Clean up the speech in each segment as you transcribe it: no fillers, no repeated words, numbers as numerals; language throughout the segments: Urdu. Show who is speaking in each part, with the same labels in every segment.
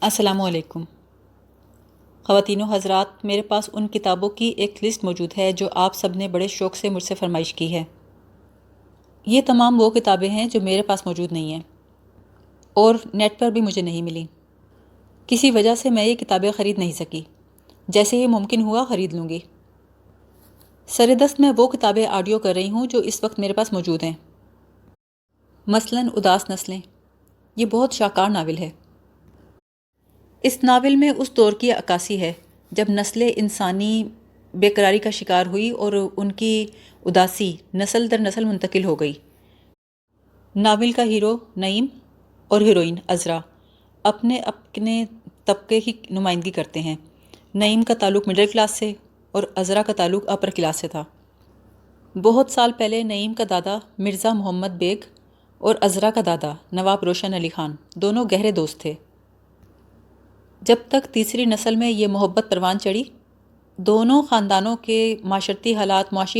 Speaker 1: السلام علیکم خواتین و حضرات، میرے پاس ان کتابوں کی ایک لسٹ موجود ہے جو آپ سب نے بڑے شوق سے مجھ سے فرمائش کی ہے۔ یہ تمام وہ کتابیں ہیں جو میرے پاس موجود نہیں ہیں اور نیٹ پر بھی مجھے نہیں ملیں۔ کسی وجہ سے میں یہ کتابیں خرید نہیں سکی۔ جیسے ہی ممکن ہوا خرید لوں گی۔ سر دست میں وہ کتابیں آڈیو کر رہی ہوں جو اس وقت میرے پاس موجود ہیں۔ مثلاً اداس نسلیں، یہ بہت شاہکار ناول ہے۔ اس ناول میں اس دور کی عکاسی ہے جب نسل انسانی بے قراری کا شکار ہوئی اور ان کی اداسی نسل در نسل منتقل ہو گئی۔ ناول کا ہیرو نعیم اور ہیروئن عذرا اپنے اپنے طبقے کی نمائندگی کرتے ہیں۔ نعیم کا تعلق مڈل کلاس سے اور عذرا کا تعلق اپر کلاس سے تھا۔ بہت سال پہلے نعیم کا دادا مرزا محمد بیگ اور عذرا کا دادا نواب روشن علی خان دونوں گہرے دوست تھے۔ جب تک تیسری نسل میں یہ محبت پروان چڑھی، دونوں خاندانوں کے معاشی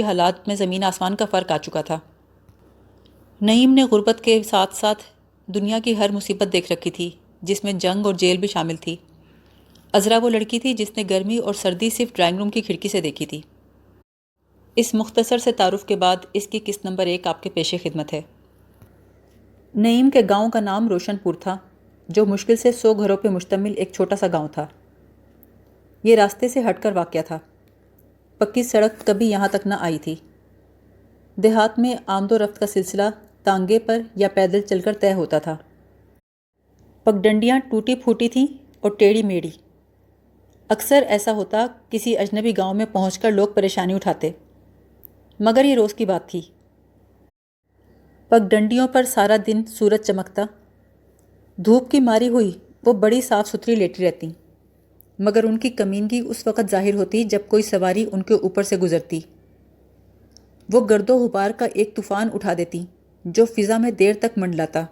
Speaker 1: حالات میں زمین آسمان کا فرق آ چکا تھا۔ نعیم نے غربت کے ساتھ ساتھ دنیا کی ہر مصیبت دیکھ رکھی تھی، جس میں جنگ اور جیل بھی شامل تھی۔ عذرا وہ لڑکی تھی جس نے گرمی اور سردی صرف ڈرائنگ روم کی کھڑکی سے دیکھی تھی۔ اس مختصر سے تعارف کے بعد اس کی قسط نمبر 1 آپ کے پیش خدمت ہے۔ نعیم کے گاؤں کا نام روشن پور تھا، جو مشکل سے 100 گھروں پہ مشتمل ایک چھوٹا سا گاؤں تھا۔ یہ راستے سے ہٹ کر واقع تھا۔ پکی سڑک کبھی یہاں تک نہ آئی تھی۔ دیہات میں آمد و رفت کا سلسلہ تانگے پر یا پیدل چل کر طے ہوتا تھا۔ پگڈنڈیاں ٹوٹی پھوٹی تھیں اور ٹیڑھی میڑھی۔ اکثر ایسا ہوتا کسی اجنبی گاؤں میں پہنچ کر لوگ پریشانی اٹھاتے، مگر یہ روز کی بات تھی۔ پگڈنڈیوں پر سارا دن سورج چمکتا، دھوپ کی ماری ہوئی وہ بڑی صاف ستھری لیٹی رہتی، مگر ان کی کمینگی اس وقت ظاہر ہوتی جب کوئی سواری ان کے اوپر سے گزرتی۔ وہ گرد و غبار کا ایک طوفان اٹھا دیتی جو فضا میں دیر تک منڈلاتا۔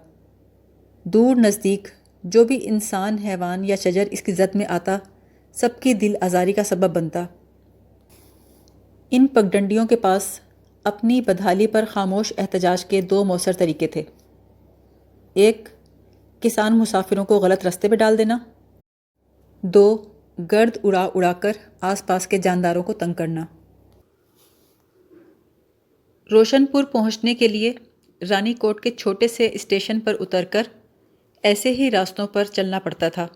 Speaker 1: دور نزدیک جو بھی انسان، حیوان یا شجر اس کی زد میں آتا، سب کی دل آزاری کا سبب بنتا۔ ان پگڈنڈیوں کے پاس اپنی بدحالی پر خاموش احتجاج کے 2 مؤثر طریقے تھے۔ ایک، کسان مسافروں کو غلط راستے پہ ڈال دینا۔ 2، گرد اڑا اڑا کر آس پاس کے جانداروں کو تنگ کرنا۔ روشن پور پہنچنے کے لیے رانی کوٹ کے چھوٹے سے اسٹیشن پر اتر کر ایسے ہی راستوں پر چلنا پڑتا تھا۔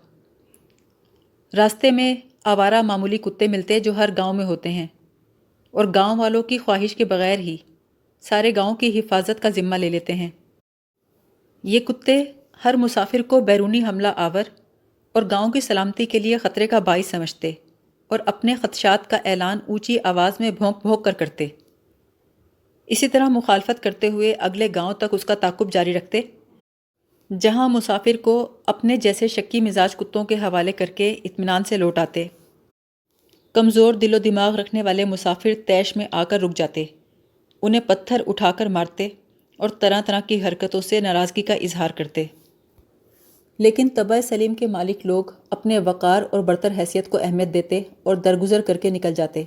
Speaker 1: راستے میں آوارہ معمولی کتے ملتے جو ہر گاؤں میں ہوتے ہیں، اور گاؤں والوں کی خواہش کے بغیر ہی سارے گاؤں کی حفاظت کا ذمہ لے لیتے ہیں۔ یہ کتے ہر مسافر کو بیرونی حملہ آور اور گاؤں کی سلامتی کے لیے خطرے کا باعث سمجھتے اور اپنے خدشات کا اعلان اونچی آواز میں بھونک بھونک کر کرتے۔ اسی طرح مخالفت کرتے ہوئے اگلے گاؤں تک اس کا تعاقب جاری رکھتے، جہاں مسافر کو اپنے جیسے شکی مزاج کتوں کے حوالے کر کے اطمینان سے لوٹ آتے۔ کمزور دل و دماغ رکھنے والے مسافر طیش میں آ کر رک جاتے، انہیں پتھر اٹھا کر مارتے اور طرح طرح کی حرکتوں سے ناراضگی کا اظہار کرتے۔ لیکن طبع سلیم کے مالک لوگ اپنے وقار اور برتر حیثیت کو اہمیت دیتے اور درگزر کر کے نکل جاتے۔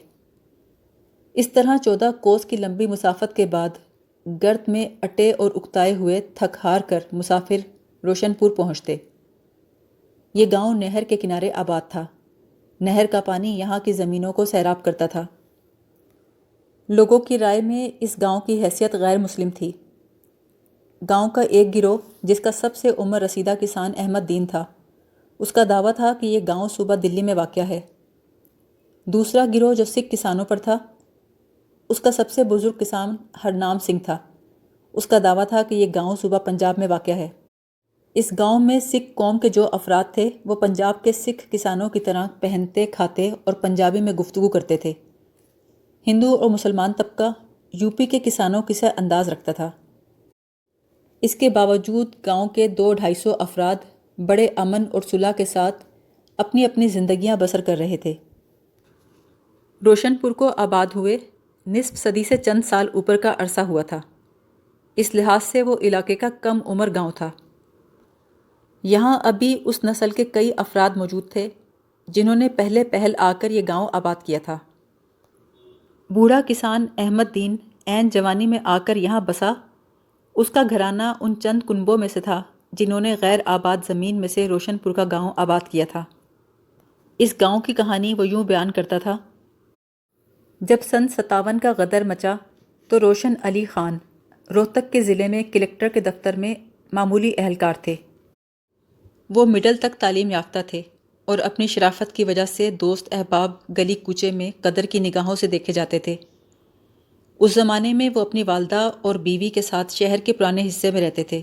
Speaker 1: اس طرح 14 کوس کی لمبی مسافت کے بعد گرد میں اٹے اور اکتائے ہوئے تھک ہار کر مسافر روشن پور پہنچتے۔ یہ گاؤں نہر کے کنارے آباد تھا۔ نہر کا پانی یہاں کی زمینوں کو سیراب کرتا تھا۔ لوگوں کی رائے میں اس گاؤں کی حیثیت غیر مسلم تھی۔ گاؤں کا ایک گروہ جس کا سب سے عمر رسیدہ کسان احمد دین تھا، اس کا دعویٰ تھا کہ یہ گاؤں صوبہ دلی میں واقع ہے۔ دوسرا گروہ جو سکھ کسانوں پر تھا، اس کا سب سے بزرگ کسان ہرنام سنگھ تھا، اس کا دعویٰ تھا کہ یہ گاؤں صوبہ پنجاب میں واقع ہے۔ اس گاؤں میں سکھ قوم کے جو افراد تھے وہ پنجاب کے سکھ کسانوں کی طرح پہنتے، کھاتے اور پنجابی میں گفتگو کرتے تھے۔ ہندو اور مسلمان طبقہ یو پی کے کسانوں کی سے انداز رکھتا تھا۔ اس کے باوجود گاؤں کے 200-250 افراد بڑے امن اور صلح کے ساتھ اپنی اپنی زندگیاں بسر کر رہے تھے۔ روشن پور کو آباد ہوئے نصف صدی سے چند سال اوپر کا عرصہ ہوا تھا۔ اس لحاظ سے وہ علاقے کا کم عمر گاؤں تھا۔ یہاں ابھی اس نسل کے کئی افراد موجود تھے جنہوں نے پہل آ کر یہ گاؤں آباد کیا تھا۔ بوڑھا کسان احمد دین عین جوانی میں آ کر یہاں بسا۔ اس کا گھرانہ ان چند کنبوں میں سے تھا جنہوں نے غیر آباد زمین میں سے روشن پور کا گاؤں آباد کیا تھا۔ اس گاؤں کی کہانی وہ یوں بیان کرتا تھا: جب سن 57 کا غدر مچا تو روشن علی خان روہتک کے ضلع میں کلکٹر کے دفتر میں معمولی اہلکار تھے۔ وہ مڈل تک تعلیم یافتہ تھے اور اپنی شرافت کی وجہ سے دوست احباب گلی کوچے میں قدر کی نگاہوں سے دیکھے جاتے تھے۔ اس زمانے میں وہ اپنی والدہ اور بیوی کے ساتھ شہر کے پرانے حصے میں رہتے تھے۔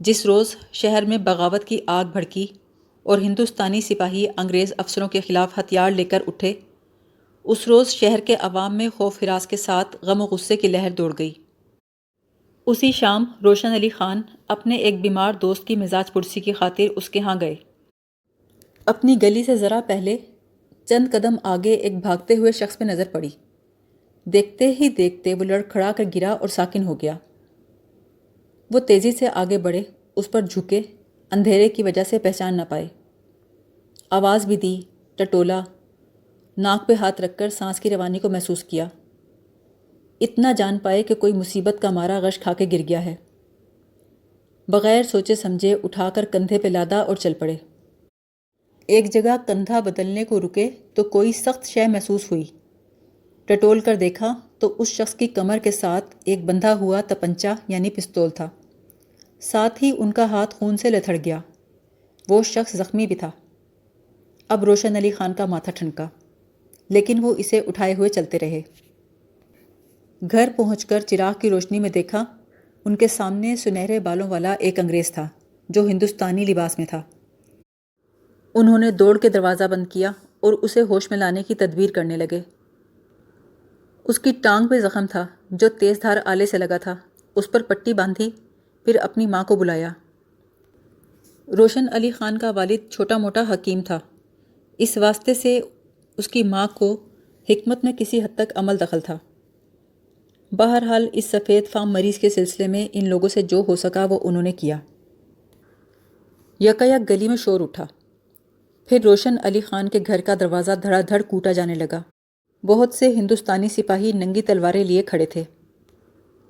Speaker 1: جس روز شہر میں بغاوت کی آگ بھڑکی اور ہندوستانی سپاہی انگریز افسروں کے خلاف ہتھیار لے کر اٹھے، اس روز شہر کے عوام میں خوف ہراس کے ساتھ غم و غصے کی لہر دوڑ گئی۔ اسی شام روشن علی خان اپنے ایک بیمار دوست کی مزاج پرسی کی خاطر اس کے ہاں گئے۔ اپنی گلی سے ذرا پہلے چند قدم آگے ایک بھاگتے ہوئے شخص پہ نظر پڑی۔ دیکھتے ہی دیکھتے وہ لڑکھڑا کر گرا اور ساکن ہو گیا۔ وہ تیزی سے آگے بڑھے، اس پر جھکے، اندھیرے کی وجہ سے پہچان نہ پائے۔ آواز بھی دی، ٹٹولا، ناک پہ ہاتھ رکھ کر سانس کی روانی کو محسوس کیا۔ اتنا جان پائے کہ کوئی مصیبت کا مارا غش کھا کے گر گیا ہے۔ بغیر سوچے سمجھے اٹھا کر کندھے پہ لادا اور چل پڑے۔ ایک جگہ کندھا بدلنے کو رکے تو کوئی سخت شے محسوس ہوئی۔ ٹٹول کر دیکھا تو اس شخص کی کمر کے ساتھ ایک بندھا ہوا تپنچہ یعنی پستول تھا۔ ساتھ ہی ان کا ہاتھ خون سے لتھڑ گیا۔ وہ شخص زخمی بھی تھا۔ اب روشن علی خان کا ماتھا ٹھنکا، لیکن وہ اسے اٹھائے ہوئے چلتے رہے۔ گھر پہنچ کر چراغ کی روشنی میں دیکھا، ان کے سامنے سنہرے بالوں والا ایک انگریز تھا جو ہندوستانی لباس میں تھا۔ انہوں نے دوڑ کے دروازہ بند کیا اور اسے ہوش میں لانے کی تدبیر کرنے لگے۔ اس کی ٹانگ پہ زخم تھا جو تیز دھار آلے سے لگا تھا۔ اس پر پٹی باندھی، پھر اپنی ماں کو بلایا۔ روشن علی خان کا والد چھوٹا موٹا حکیم تھا، اس واسطے سے اس کی ماں کو حکمت میں کسی حد تک عمل دخل تھا۔ بہرحال اس سفید فام مریض کے سلسلے میں ان لوگوں سے جو ہو سکا وہ انہوں نے کیا۔ یکایک گلی میں شور اٹھا۔ پھر روشن علی خان کے گھر کا دروازہ دھڑا دھڑ کوٹا جانے لگا۔ بہت سے ہندوستانی سپاہی ننگی تلواریں لیے کھڑے تھے۔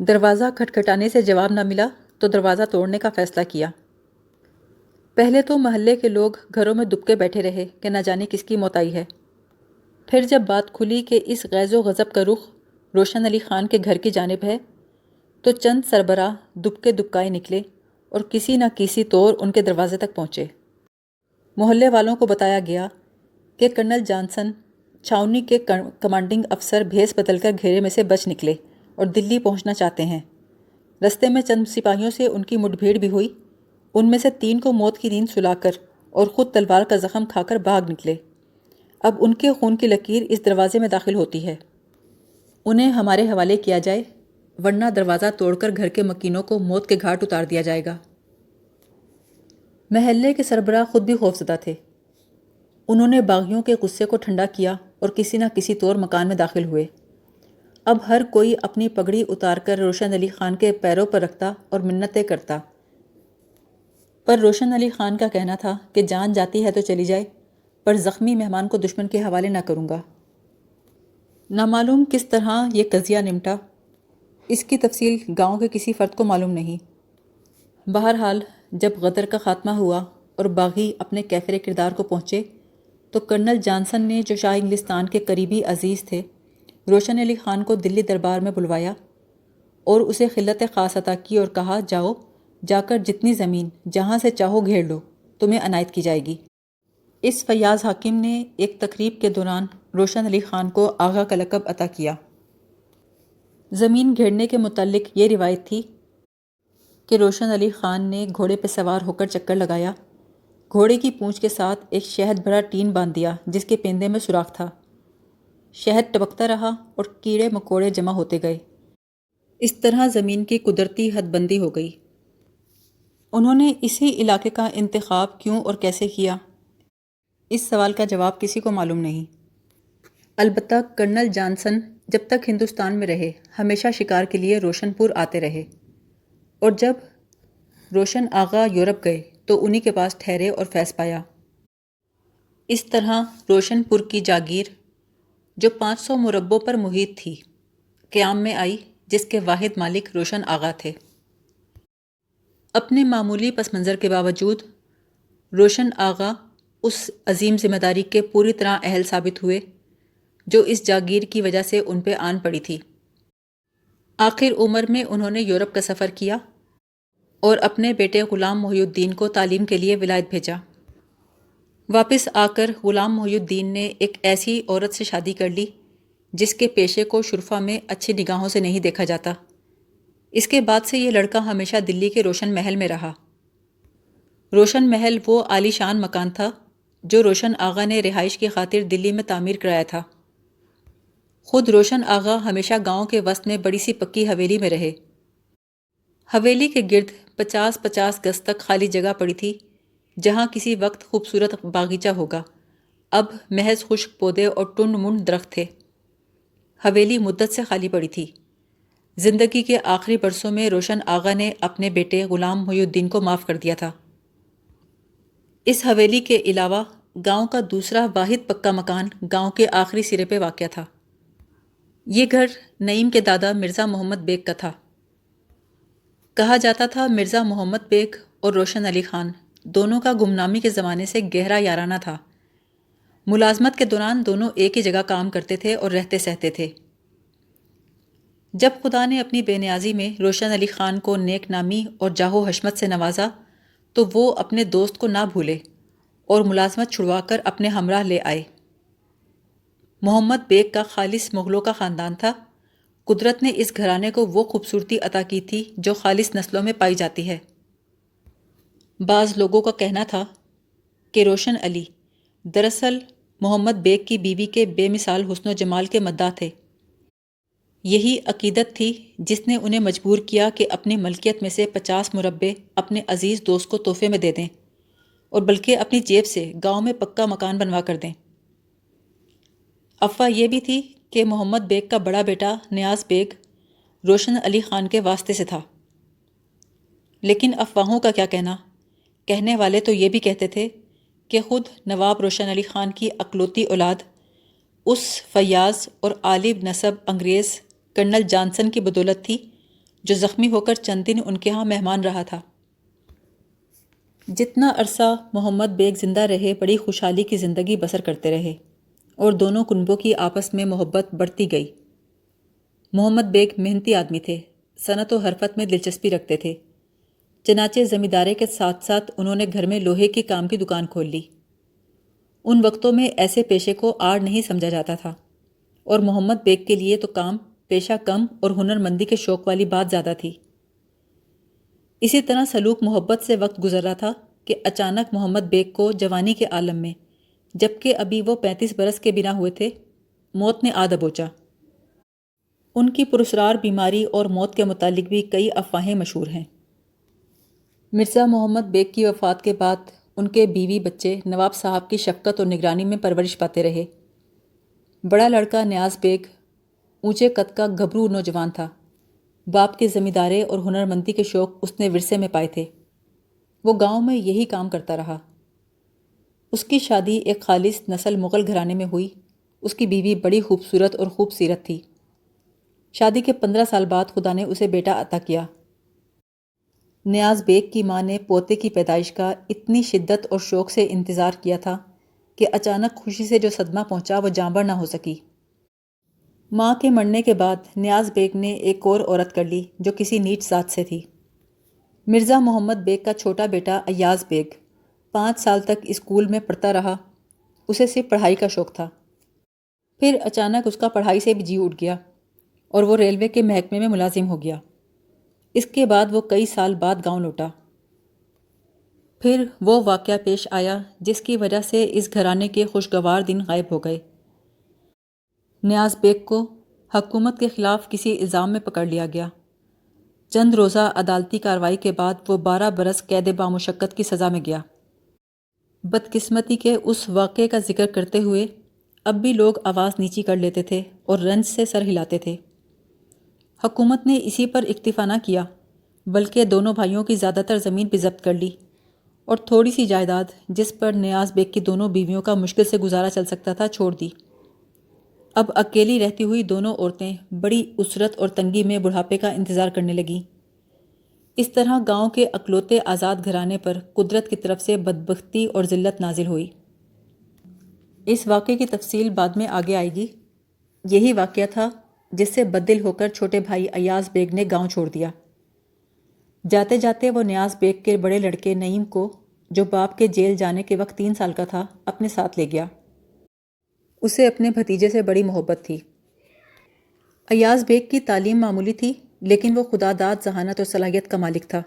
Speaker 1: دروازہ کھٹکھٹانے سے جواب نہ ملا تو دروازہ توڑنے کا فیصلہ کیا۔ پہلے تو محلے کے لوگ گھروں میں دبکے بیٹھے رہے کہ نہ جانے کس کی موت آئی ہے۔ پھر جب بات کھلی کہ اس غیظ و غضب کا رخ روشن علی خان کے گھر کی جانب ہے، تو چند سربراہ دبکے دبکائے نکلے اور کسی نہ کسی طور ان کے دروازے تک پہنچے۔ محلے والوں کو بتایا گیا کہ کرنل جانسن چھاؤنی کے کمانڈنگ افسر بھیس بدل کر گھیرے میں سے بچ نکلے اور دلی پہنچنا چاہتے ہیں۔ رستے میں چند سپاہیوں سے ان کی مٹ بھیڑ بھی ہوئی۔ ان میں سے 3 کو موت کی نیند سلا کر اور خود تلوار کا زخم کھا کر بھاگ نکلے۔ اب ان کے خون کی لکیر اس دروازے میں داخل ہوتی ہے۔ انہیں ہمارے حوالے کیا جائے، ورنہ دروازہ توڑ کر گھر کے مکینوں کو موت کے گھاٹ اتار دیا جائے گا۔ محلے کے سربراہ خود بھی خوفزدہ تھے۔ انہوں نے باغیوں کے غصے کو ٹھنڈا کیا اور کسی نہ کسی طور مکان میں داخل ہوئے۔ اب ہر کوئی اپنی پگڑی اتار کر روشن علی خان کے پیروں پر رکھتا اور منتیں کرتا، پر روشن علی خان کا کہنا تھا کہ جان جاتی ہے تو چلی جائے، پر زخمی مہمان کو دشمن کے حوالے نہ کروں گا۔ نامعلوم کس طرح یہ قضیہ نمٹا، اس کی تفصیل گاؤں کے کسی فرد کو معلوم نہیں۔ بہرحال جب غدر کا خاتمہ ہوا اور باغی اپنے کیفر کردار کو پہنچے تو کرنل جانسن نے، جو شاہ انگلستان کے قریبی عزیز تھے، روشن علی خان کو دلی دربار میں بلوایا اور اسے خلت خاص عطا کی اور کہا، جاؤ، جا کر جتنی زمین جہاں سے چاہو گھیر لو، تمہیں عنایت کی جائے گی۔ اس فیاض حاکم نے ایک تقریب کے دوران روشن علی خان کو آغا کا لقب عطا کیا۔ زمین گھیرنے کے متعلق یہ روایت تھی کہ روشن علی خان نے گھوڑے پہ سوار ہو کر چکر لگایا، گھوڑے کی پونچھ کے ساتھ ایک شہد بھرا ٹین باندھ دیا جس کے پیندے میں سوراخ تھا۔ شہد ٹپکتا رہا اور کیڑے مکوڑے جمع ہوتے گئے۔ اس طرح زمین کی قدرتی حد بندی ہو گئی۔ انہوں نے اسی علاقے کا انتخاب کیوں اور کیسے کیا، اس سوال کا جواب کسی کو معلوم نہیں۔ البتہ کرنل جانسن جب تک ہندوستان میں رہے ہمیشہ شکار کے لیے روشن پور آتے رہے، اور جب روشن آغا یورپ گئے تو انہی کے پاس ٹھہرے اور فیض پایا۔ اس طرح روشن پور کی جاگیر، جو 500 مربوں پر محیط تھی، قیام میں آئی، جس کے واحد مالک روشن آغا تھے۔ اپنے معمولی پس منظر کے باوجود روشن آغا اس عظیم ذمہ داری کے پوری طرح اہل ثابت ہوئے جو اس جاگیر کی وجہ سے ان پہ آن پڑی تھی۔ آخر عمر میں انہوں نے یورپ کا سفر کیا اور اپنے بیٹے غلام محی الدین کو تعلیم کے لیے ولایت بھیجا۔ واپس آ کر غلام محی الدین نے ایک ایسی عورت سے شادی کر لی جس کے پیشے کو شرفا میں اچھی نگاہوں سے نہیں دیکھا جاتا۔ اس کے بعد سے یہ لڑکا ہمیشہ دلی کے روشن محل میں رہا۔ روشن محل وہ عالی شان مکان تھا جو روشن آغا نے رہائش کی خاطر دلی میں تعمیر کرایا تھا۔ خود روشن آغا ہمیشہ گاؤں کے وسط میں بڑی سی پکی حویلی میں رہے۔ حویلی کے گرد 50-50 گز تک خالی جگہ پڑی تھی جہاں کسی وقت خوبصورت باغیچہ ہوگا، اب محض خشک پودے اور ٹنڈ منڈ درخت تھے۔ حویلی مدت سے خالی پڑی تھی۔ زندگی کے آخری برسوں میں روشن آغا نے اپنے بیٹے غلام محی الدین کو معاف کر دیا تھا۔ اس حویلی کے علاوہ گاؤں کا دوسرا واحد پکا مکان گاؤں کے آخری سرے پہ واقع تھا۔ یہ گھر نعیم کے دادا مرزا محمد بیگ کا تھا۔ کہا جاتا تھا مرزا محمد بیگ اور روشن علی خان دونوں کا گمنامی کے زمانے سے گہرا یارانہ تھا۔ ملازمت کے دوران دونوں ایک ہی جگہ کام کرتے تھے اور رہتے سہتے تھے۔ جب خدا نے اپنی بے نیازی میں روشن علی خان کو نیک نامی اور جاہ و حشمت سے نوازا تو وہ اپنے دوست کو نہ بھولے اور ملازمت چھڑوا کر اپنے ہمراہ لے آئے۔ محمد بیگ کا خالص مغلوں کا خاندان تھا۔ قدرت نے اس گھرانے کو وہ خوبصورتی عطا کی تھی جو خالص نسلوں میں پائی جاتی ہے۔ بعض لوگوں کا کہنا تھا کہ روشن علی دراصل محمد بیگ کی بیوی کے بے مثال حسن و جمال کے مداح تھے۔ یہی عقیدت تھی جس نے انہیں مجبور کیا کہ اپنی ملکیت میں سے 50 مربع اپنے عزیز دوست کو تحفے میں دے دیں اور بلکہ اپنی جیب سے گاؤں میں پکا مکان بنوا کر دیں۔ افواہ یہ بھی تھی کہ محمد بیگ کا بڑا بیٹا نیاز بیگ روشن علی خان کے واسطے سے تھا، لیکن افواہوں کا کیا کہنا، کہنے والے تو یہ بھی کہتے تھے کہ خود نواب روشن علی خان کی اکلوتی اولاد اس فیاض اور عالی نسب انگریز کرنل جانسن کی بدولت تھی جو زخمی ہو کر چند دن ان کے ہاں مہمان رہا تھا۔ جتنا عرصہ محمد بیگ زندہ رہے بڑی خوشحالی کی زندگی بسر کرتے رہے اور دونوں کنبوں کی آپس میں محبت بڑھتی گئی۔ محمد بیگ محنتی آدمی تھے، صنعت و حرفت میں دلچسپی رکھتے تھے، چنانچہ زمیندارے کے ساتھ ساتھ انہوں نے گھر میں لوہے کی کام کی دکان کھول لی۔ ان وقتوں میں ایسے پیشے کو آڑ نہیں سمجھا جاتا تھا اور محمد بیگ کے لیے تو کام پیشہ کم اور ہنر مندی کے شوق والی بات زیادہ تھی۔ اسی طرح سلوک محبت سے وقت گزر رہا تھا کہ اچانک محمد بیگ کو جوانی کے عالم میں، جبکہ ابھی وہ 35 برس کے بنا ہوئے تھے، موت نے آ دبوچا۔ ان کی پراسرار بیماری اور موت کے متعلق بھی کئی افواہیں مشہور ہیں۔ مرزا محمد بیگ کی وفات کے بعد ان کے بیوی بچے نواب صاحب کی شفقت اور نگرانی میں پرورش پاتے رہے۔ بڑا لڑکا نیاز بیگ اونچے قد کا گھبرو نوجوان تھا۔ باپ کے زمیندارے اور ہنر مندی کے شوق اس نے ورثے میں پائے تھے۔ وہ گاؤں میں یہی کام کرتا رہا۔ اس کی شادی ایک خالص نسل مغل گھرانے میں ہوئی۔ اس کی بیوی بڑی خوبصورت اور خوب سیرت تھی۔ شادی کے 15 سال بعد خدا نے اسے بیٹا عطا کیا۔ نیاز بیگ کی ماں نے پوتے کی پیدائش کا اتنی شدت اور شوق سے انتظار کیا تھا کہ اچانک خوشی سے جو صدمہ پہنچا وہ جانبر نہ ہو سکی۔ ماں کے مرنے کے بعد نیاز بیگ نے ایک اور عورت کر لی جو کسی نیچ ذات سے تھی۔ مرزا محمد بیگ کا چھوٹا بیٹا ایاز بیگ 5 سال تک اسکول میں پڑھتا رہا۔ اسے صرف پڑھائی کا شوق تھا۔ پھر اچانک اس کا پڑھائی سے بھی جی اٹھ گیا اور وہ ریلوے کے محکمے میں ملازم ہو گیا۔ اس کے بعد وہ کئی سال بعد گاؤں لوٹا۔ پھر وہ واقعہ پیش آیا جس کی وجہ سے اس گھرانے کے خوشگوار دن غائب ہو گئے۔ نیاز بیگ کو حکومت کے خلاف کسی الزام میں پکڑ لیا گیا۔ چند روزہ عدالتی کارروائی کے بعد وہ 12 برس قید بامشقت کی سزا میں گیا۔ بدقسمتی کے اس واقعے کا ذکر کرتے ہوئے اب بھی لوگ آواز نیچی کر لیتے تھے اور رنج سے سر ہلاتے تھے۔ حکومت نے اسی پر اکتفا نہ کیا بلکہ دونوں بھائیوں کی زیادہ تر زمین بھی ضبط کر لی اور تھوڑی سی جائیداد جس پر نیاز بیگ کی دونوں بیویوں کا مشکل سے گزارا چل سکتا تھا چھوڑ دی۔ اب اکیلی رہتی ہوئی دونوں عورتیں بڑی اسرت اور تنگی میں بڑھاپے کا انتظار کرنے لگیں۔ اس طرح گاؤں کے اکلوتے آزاد گھرانے پر قدرت کی طرف سے بدبختی اور ذلت نازل ہوئی۔ اس واقعے کی تفصیل بعد میں آگے آئے گی۔ یہی واقعہ تھا جس سے بددل ہو کر چھوٹے بھائی ایاز بیگ نے گاؤں چھوڑ دیا۔ جاتے جاتے وہ نیاز بیگ کے بڑے لڑکے نعیم کو، جو باپ کے جیل جانے کے وقت 3 سال کا تھا، اپنے ساتھ لے گیا۔ اسے اپنے بھتیجے سے بڑی محبت تھی۔ ایاز بیگ کی تعلیم معمولی تھی، لیکن وہ خداداد ذہانت اور صلاحیت کا مالک تھا۔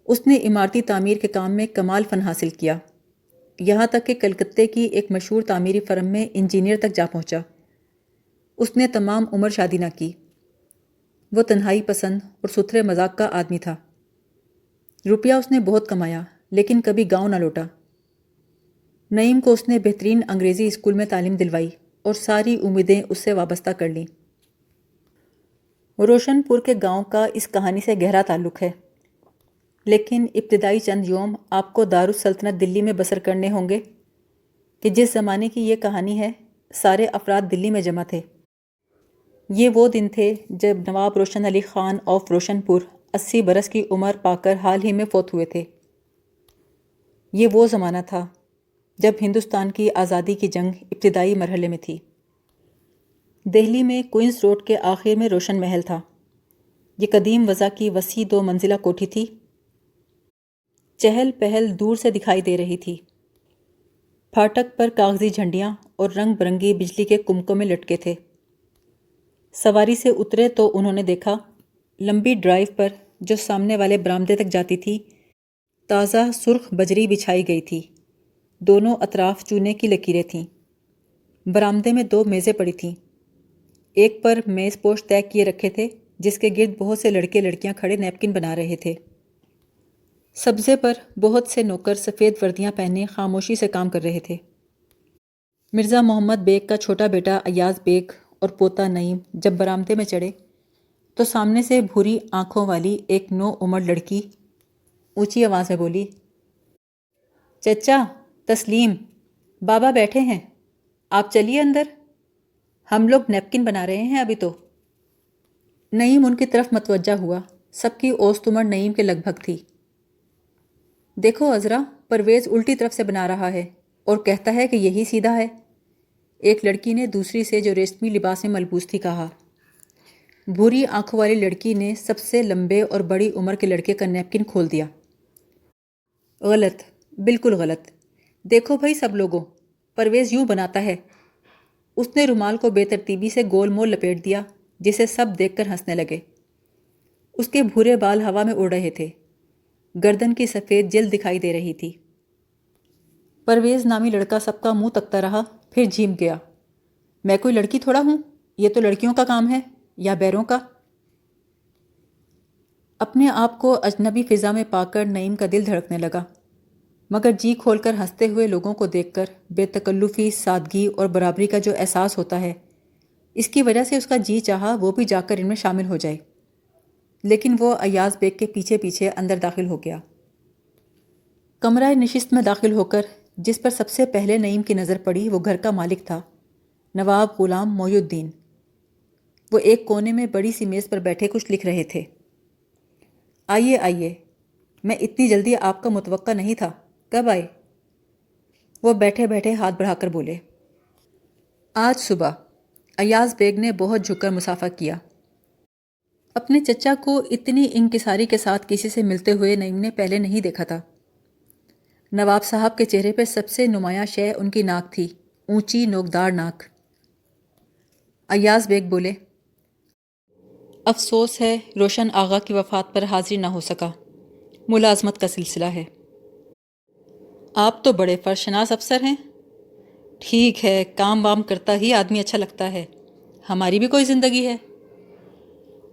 Speaker 1: اس نے عمارتی تعمیر کے کام میں کمال فن حاصل کیا، یہاں تک کہ کلکتے کی ایک مشہور تعمیری فرم میں انجینئر تک جا پہنچا۔ اس نے تمام عمر شادی نہ کی۔ وہ تنہائی پسند اور ستھرے مزاج کا آدمی تھا۔ روپیہ اس نے بہت کمایا، لیکن کبھی گاؤں نہ لوٹا۔ نعیم کو اس نے بہترین انگریزی اسکول میں تعلیم دلوائی اور ساری امیدیں اس سے وابستہ کر لیں۔ روشن پور کے گاؤں کا اس کہانی سے گہرا تعلق ہے، لیکن ابتدائی چند یوم آپ کو دارالسلطنت دلی میں بسر کرنے ہوں گے کہ جس زمانے کی یہ کہانی ہے، سارے افراد دلی میں جمع تھے۔ یہ وہ دن تھے جب نواب روشن علی خان آف روشن پور 80 برس کی عمر پا کر حال ہی میں فوت ہوئے تھے۔ یہ وہ زمانہ تھا جب ہندوستان کی آزادی کی جنگ ابتدائی مرحلے میں تھی۔ دہلی میں کوئنز روڈ کے آخر میں روشن محل تھا۔ یہ قدیم وضع کی وسیع 2 منزلہ کوٹھی تھی۔ چہل پہل دور سے دکھائی دے رہی تھی۔ پھاٹک پر کاغذی جھنڈیاں اور رنگ برنگی بجلی کے کمکمے لٹکے تھے۔ سواری سے اترے تو انہوں نے دیکھا، لمبی ڈرائیو پر جو سامنے والے برآمدے تک جاتی تھی، تازہ سرخ بجری بچھائی گئی تھی۔ دونوں اطراف چونے کی لکیریں تھیں۔ برآمدے میں 2 میزیں پڑی تھیں۔ ایک پر میز پوش طے کیے رکھے تھے، جس کے گرد بہت سے لڑکے لڑکیاں کھڑے نیپکن بنا رہے تھے۔ سبزے پر بہت سے نوکر سفید وردیاں پہنے خاموشی سے کام کر رہے تھے۔ مرزا محمد بیگ کا چھوٹا بیٹا ایاز بیگ اور پوتا نعیم جب برآمدے میں چڑھے تو سامنے سے بھوری آنکھوں والی ایک نو عمر لڑکی اونچی آواز میں بولی، چچا، تسلیم، بابا بیٹھے ہیں، آپ چلیے اندر، ہم لوگ نیپکن بنا رہے ہیں ابھی تو۔ نعیم ان کی طرف متوجہ ہوا۔ سب کی اوسط عمر نعیم کے لگ بھگ تھی۔ دیکھو عذرا، پرویز الٹی طرف سے بنا رہا ہے اور کہتا ہے کہ یہی سیدھا ہے، ایک لڑکی نے دوسری سے جو ریشمی لباس میں ملبوس تھی کہا۔ بھوری آنکھوں والی لڑکی نے سب سے لمبے اور بڑی عمر کے لڑکے کا نیپکن کھول دیا۔ غلط، بالکل غلط، دیکھو بھائی سب لوگوں، پرویز یوں بناتا ہے۔ اس نے رومال کو بے ترتیبی سے گول مول لپیٹ دیا، جسے سب دیکھ کر ہنسنے لگے۔ اس کے بھورے بال ہوا میں اڑ رہے تھے، گردن کی سفید جلد دکھائی دے رہی تھی۔ پرویز نامی لڑکا سب کا منہ تکتا رہا، پھر جھیم گیا۔ میں کوئی لڑکی تھوڑا ہوں، یہ تو لڑکیوں کا کام ہے، یا بیروں کا۔ اپنے آپ کو اجنبی فضا میں پا کر نعیم کا دل دھڑکنے لگا، مگر جی کھول کر ہنستے ہوئے لوگوں کو دیکھ کر بے تکلفی، سادگی اور برابری کا جو احساس ہوتا ہے، اس کی وجہ سے اس کا جی چاہا وہ بھی جا کر ان میں شامل ہو جائے۔ لیکن وہ ایاز بیگ کے پیچھے پیچھے اندر داخل ہو گیا۔ کمرہ نشست میں داخل ہو کر جس پر سب سے پہلے نعیم کی نظر پڑی وہ گھر کا مالک تھا، نواب غلام محی الدین۔ وہ ایک کونے میں بڑی سی میز پر بیٹھے کچھ لکھ رہے تھے۔ آئیے آئیے، میں اتنی جلدی آپ کا متوقع نہیں تھا، کب آئے؟ وہ بیٹھے بیٹھے ہاتھ بڑھا کر بولے۔ آج صبح۔ ایاز بیگ نے بہت جھک کر مصافحہ کیا۔ اپنے چچا کو اتنی انکساری کے ساتھ کسی سے ملتے ہوئے نعیم نے پہلے نہیں دیکھا تھا۔ نواب صاحب کے چہرے پہ سب سے نمایاں شے ان کی ناک تھی، اونچی نوکدار ناک۔ ایاز بیگ بولے، افسوس ہے روشن آغا کی وفات پر حاضری نہ ہو سکا، ملازمت کا سلسلہ ہے۔ آپ تو بڑے فرشناس افسر ہیں۔ ٹھیک ہے، کام وام کرتا ہی آدمی اچھا لگتا ہے، ہماری بھی کوئی زندگی ہے۔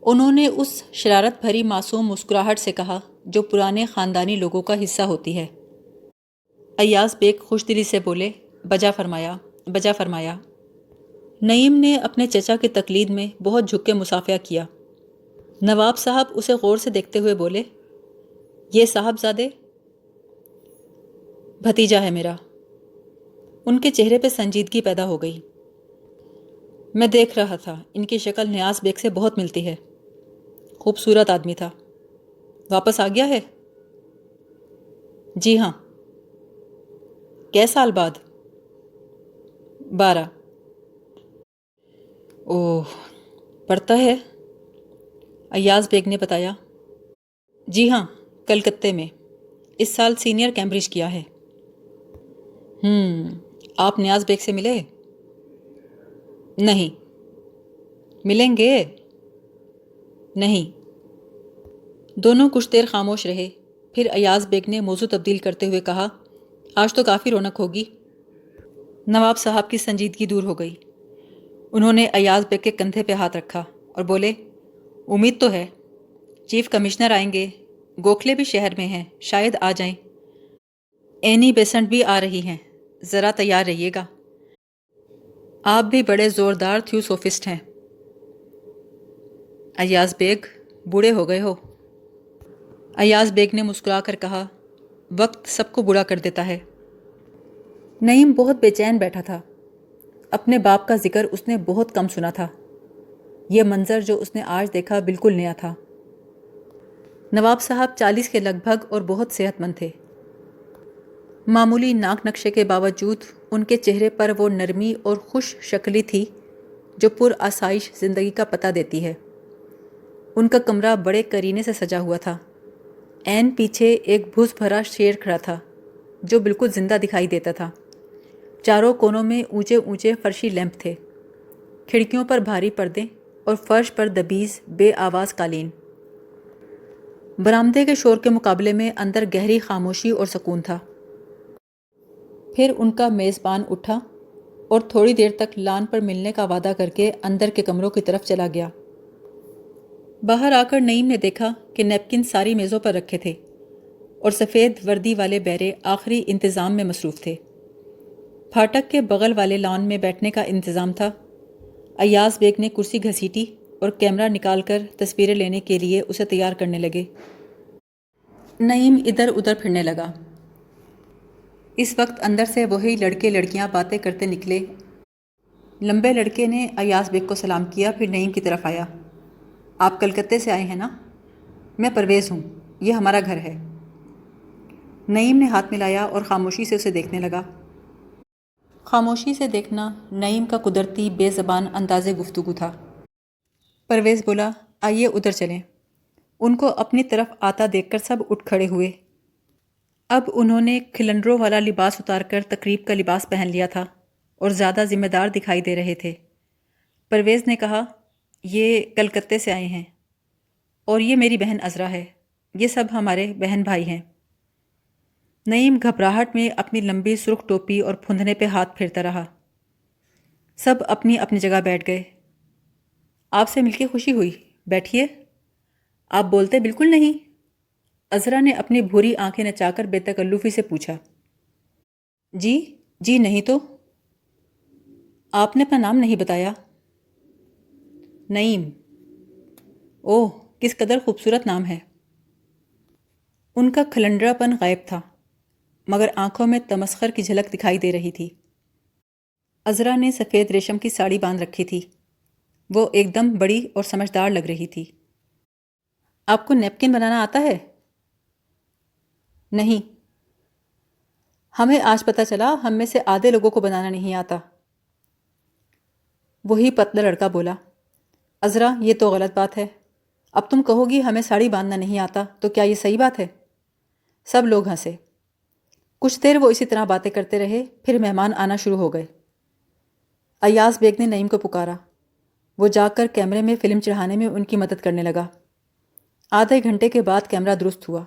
Speaker 1: انہوں نے اس شرارت بھری معصوم مسکراہٹ سے کہا جو پرانے خاندانی لوگوں کا حصہ ہوتی ہے۔ ایاز بیگ خوش دلی سے بولے، بجا فرمایا، بجا فرمایا۔ نعیم نے اپنے چچا کی تقلید میں بہت جھک کے مصافحہ کیا۔ نواب صاحب اسے غور سے دیکھتے ہوئے بولے، یہ صاحبزادے؟ بھتیجا ہے میرا۔ ان کے چہرے پہ سنجیدگی پیدا ہو گئی۔ میں دیکھ رہا تھا، ان کی شکل نیاز بیگ سے بہت ملتی ہے، خوبصورت آدمی تھا۔ واپس آ گیا ہے؟ جی ہاں۔ کئے سال بعد؟ 12۔ اوہ، پڑھتا ہے؟ ایاز بیگ نے بتایا۔ جی ہاں، کلکتے میں، اس سال سینئر کیمبرج کیا ہے۔ آپ نیاز بیگ سے ملے؟ نہیں۔ ملیں گے؟ نہیں۔ دونوں کچھ دیر خاموش رہے، پھر ایاز بیگ نے موضوع تبدیل کرتے ہوئے کہا، آج تو کافی رونق ہوگی۔ نواب صاحب کی سنجیدگی دور ہو گئی۔ انہوں نے ایاز بیگ کے کندھے پہ ہاتھ رکھا اور بولے، امید تو ہے، چیف کمشنر آئیں گے، گوکھلے بھی شہر میں ہیں، شاید آ جائیں۔ اینی بیسنٹ بھی آ رہی ہیں، ذرا تیار رہیے گا۔ آپ بھی بڑے زوردار تھیوسوفسٹ ہیں۔ ایاز بیگ، بوڑھے ہو گئے ہو۔ ایاز بیگ نے مسکرا کر کہا، وقت سب کو بوڑھا کر دیتا ہے۔ نعیم بہت بے چین بیٹھا تھا۔ اپنے باپ کا ذکر اس نے بہت کم سنا تھا۔ یہ منظر جو اس نے آج دیکھا بالکل نیا تھا۔ نواب صاحب 40 کے لگ بھگ اور بہت صحت مند تھے۔ معمولی ناک نقشے کے باوجود ان کے چہرے پر وہ نرمی اور خوش شکلی تھی جو پر آسائش زندگی کا پتہ دیتی ہے۔ ان کا کمرہ بڑے کرینے سے سجا ہوا تھا۔ عین پیچھے ایک بھس بھرا شیر کھڑا تھا جو بالکل زندہ دکھائی دیتا تھا۔ چاروں کونوں میں اونچے اونچے فرشی لیمپ تھے، کھڑکیوں پر بھاری پردے اور فرش پر دبیز بے آواز قالین۔ برآمدے کے شور کے مقابلے میں اندر گہری خاموشی اور سکون تھا۔ پھر ان کا میزبان اٹھا اور تھوڑی دیر تک لان پر ملنے کا وعدہ کر کے اندر کے کمروں کی طرف چلا گیا۔ باہر آ کر نعیم نے دیکھا کہ نیپکن ساری میزوں پر رکھے تھے اور سفید وردی والے بیرے آخری انتظام میں مصروف تھے۔ پھاٹک کے بغل والے لان میں بیٹھنے کا انتظام تھا۔ ایاز بیگ نے کرسی گھسیٹی اور کیمرہ نکال کر تصویریں لینے کے لیے اسے تیار کرنے لگے۔ نعیم ادھر ادھر پھرنے لگا۔ اس وقت اندر سے وہی لڑکے لڑکیاں باتیں کرتے نکلے۔ لمبے لڑکے نے ایاز بیگ کو سلام کیا، پھر نعیم کی طرف آیا۔ آپ کلکتے سے آئے ہیں نا؟ میں پرویز ہوں، یہ ہمارا گھر ہے۔ نعیم نے ہاتھ ملایا اور خاموشی سے اسے دیکھنے لگا۔ خاموشی سے دیکھنا نعیم کا قدرتی بے زبان انداز گفتگو تھا۔ پرویز بولا، آئیے ادھر چلیں۔ ان کو اپنی طرف آتا دیکھ کر سب اٹھ کھڑے ہوئے۔ اب انہوں نے کھلنڈروں والا لباس اتار کر تقریب کا لباس پہن لیا تھا اور زیادہ ذمہ دار دکھائی دے رہے تھے۔ پرویز نے کہا، یہ کلکتے سے آئے ہیں اور یہ میری بہن عذرا ہے، یہ سب ہمارے بہن بھائی ہیں۔ نعیم گھبراہٹ میں اپنی لمبی سرخ ٹوپی اور پھندنے پہ ہاتھ پھیرتا رہا۔ سب اپنی اپنی جگہ بیٹھ گئے۔ آپ سے مل کے خوشی ہوئی، بیٹھیے۔ آپ بولتے بالکل نہیں، عذرا نے اپنی بھوری آنکھیں نچا کر بے تکلفی سے پوچھا۔ جی نہیں تو؟ آپ نے اپنا نام نہیں بتایا۔ نعیم۔ اوہ، کس قدر خوبصورت نام ہے۔ ان کا کھلنڈرا پن غائب تھا، مگر آنکھوں میں تمسخر کی جھلک دکھائی دے رہی تھی۔ عذرا نے سفید ریشم کی ساڑی باندھ رکھی تھی، وہ ایک دم بڑی اور سمجھدار لگ رہی تھی۔ آپ کو نیپکن بنانا آتا ہے؟ نہیں۔ ہمیں آج پتہ چلا ہم میں سے آدھے لوگوں کو بنانا نہیں آتا۔ وہی پتلا لڑکا بولا، عذرا یہ تو غلط بات ہے۔ اب تم کہو گی ہمیں ساڑی باندھنا نہیں آتا تو کیا یہ صحیح بات ہے؟ سب لوگ ہنسے۔ کچھ دیر وہ اسی طرح باتیں کرتے رہے، پھر مہمان آنا شروع ہو گئے۔ ایاز بیگ نے نعیم کو پکارا۔ وہ جا کر کیمرے میں فلم چڑھانے میں ان کی مدد کرنے لگا۔ آدھے گھنٹے کے بعد کیمرہ درست ہوا۔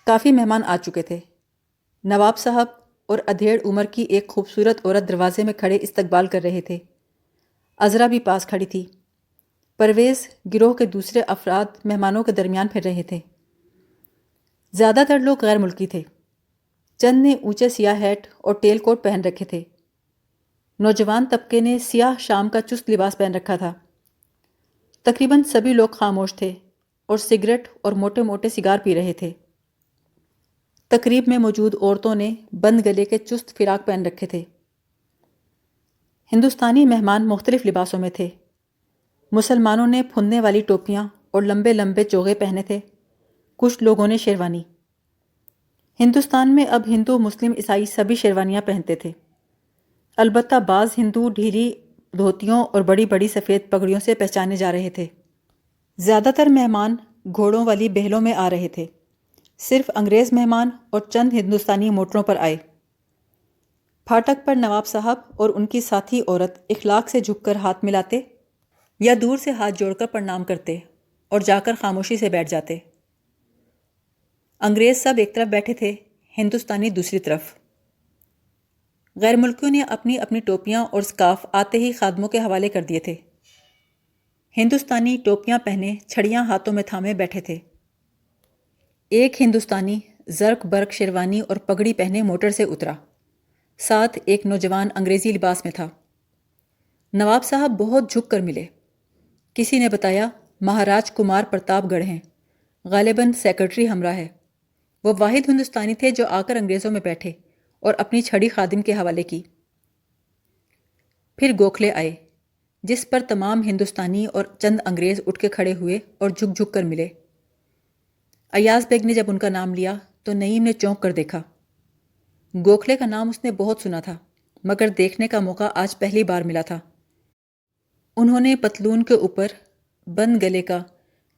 Speaker 1: کافی مہمان آ چکے تھے۔ نواب صاحب اور ادھیڑ عمر کی ایک خوبصورت عورت دروازے میں کھڑے استقبال کر رہے تھے۔ عذرا بھی پاس کھڑی تھی۔ پرویز گروہ کے دوسرے افراد مہمانوں کے درمیان پھر رہے تھے۔ زیادہ تر لوگ غیر ملکی تھے، چند نے اونچے سیاہ ہیٹ اور ٹیل کوٹ پہن رکھے تھے۔ نوجوان طبقے نے سیاہ شام کا چست لباس پہن رکھا تھا۔ تقریباً سبھی لوگ خاموش تھے اور سگریٹ اور موٹے موٹے سگار پی رہے تھے۔ تقریب میں موجود عورتوں نے بند گلے کے چست فراق پہن رکھے تھے۔ ہندوستانی مہمان مختلف لباسوں میں تھے۔ مسلمانوں نے پھندنے والی ٹوپیاں اور لمبے لمبے چوغے پہنے تھے، کچھ لوگوں نے شیروانی۔ ہندوستان میں اب ہندو، مسلم، عیسائی سبھی شیروانیاں پہنتے تھے، البتہ بعض ہندو ڈھیلی دھوتیوں اور بڑی بڑی سفید پگڑیوں سے پہچانے جا رہے تھے۔ زیادہ تر مہمان گھوڑوں والی بہلوں میں آ رہے تھے، صرف انگریز مہمان اور چند ہندوستانی موٹروں پر آئے۔ پھاٹک پر نواب صاحب اور ان کی ساتھی عورت اخلاق سے جھک کر ہاتھ ملاتے یا دور سے ہاتھ جوڑ کر پرنام کرتے اور جا کر خاموشی سے بیٹھ جاتے۔ انگریز سب ایک طرف بیٹھے تھے، ہندوستانی دوسری طرف۔ غیر ملکیوں نے اپنی اپنی ٹوپیاں اور سکارف آتے ہی خادموں کے حوالے کر دیے تھے۔ ہندوستانی ٹوپیاں پہنے، چھڑیاں ہاتھوں میں تھامے بیٹھے تھے۔ ایک ہندوستانی زرق برق شیروانی اور پگڑی پہنے موٹر سے اترا، ساتھ ایک نوجوان انگریزی لباس میں تھا۔ نواب صاحب بہت جھک کر ملے۔ کسی نے بتایا مہاراج کمار پرتاپ گڑھ ہیں، غالباً سیکرٹری ہمراہ ہے۔ وہ واحد ہندوستانی تھے جو آ کر انگریزوں میں بیٹھے اور اپنی چھڑی خادم کے حوالے کی۔ پھر گوکھلے آئے، جس پر تمام ہندوستانی اور چند انگریز اٹھ کے کھڑے ہوئے اور جھک جھک کر ملے۔ ایاز بیگ نے جب ان کا نام لیا تو نعیم نے چونک کر دیکھا۔ گوکھلے کا نام اس نے بہت سنا تھا، مگر دیکھنے کا موقع آج پہلی بار ملا تھا۔ انہوں نے پتلون کے اوپر بند گلے کا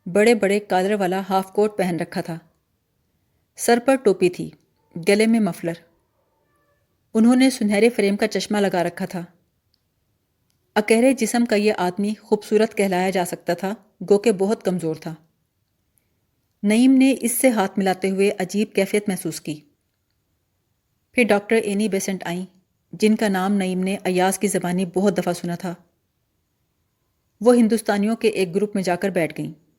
Speaker 1: بڑے بڑے کالر والا ہاف کوٹ پہن رکھا تھا، سر پر ٹوپی تھی، گلے میں مفلر۔ انہوں نے سنہرے فریم کا چشمہ لگا رکھا تھا۔ اکہرے جسم کا یہ آدمی خوبصورت کہلایا جا سکتا تھا، گو کہ بہت کمزور تھا۔ نعیم نے اس سے ہاتھ ملاتے ہوئے عجیب کیفیت محسوس کی۔ پھر ڈاکٹر اینی بیسنٹ آئیں، جن کا نام نعیم نے ایاز کی زبانی بہت دفعہ سنا تھا۔ وہ ہندوستانیوں کے ایک گروپ میں جا کر بیٹھ گئیں۔